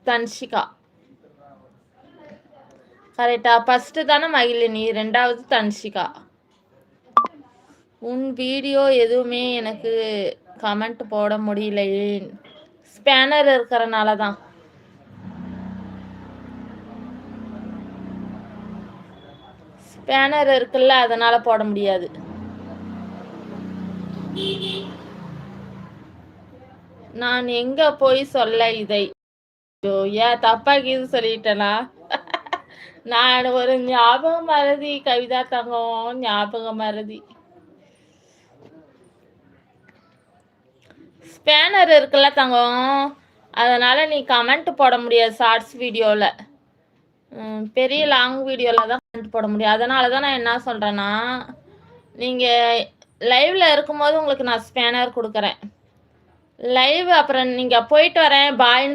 தன்ஷிகா. கரெக்டா? ஃபர்ஸ்ட் தானே மகிழினி, 2வது தன்ஷிகா. உன் வீடியோ எதுவுமே எனக்கு கமெண்ட் போட முடியலையே. ஸ்பேனர் இருக்கிறனால தான். ஸ்பேனர் இருக்குல்ல, அதனால போட முடியாது. நான் எங்க போய் சொல்ல இதை? ஏன் தப்பா கீது சொல்லிட்டேனா? நான் ஒரு ஞாபக மறதி கவிதா தங்கம், ஞாபக மறதி. ஸ்பேனர் இருக்குல்ல தங்கம், அதனால நீ கமெண்ட் போட முடியாது ஷார்ட்ஸ் வீடியோவில். பெரிய லாங் வீடியோவில் தான் கமெண்ட் போட முடியும். அதனால தான் நான் என்ன சொல்கிறேன்னா, நீங்கள் லைவில் இருக்கும்போது உங்களுக்கு நான் ஸ்பேனர் கொடுக்குறேன். லைவ் அப்புறம் நீங்கள் போயிட்டு வரேன் பாய்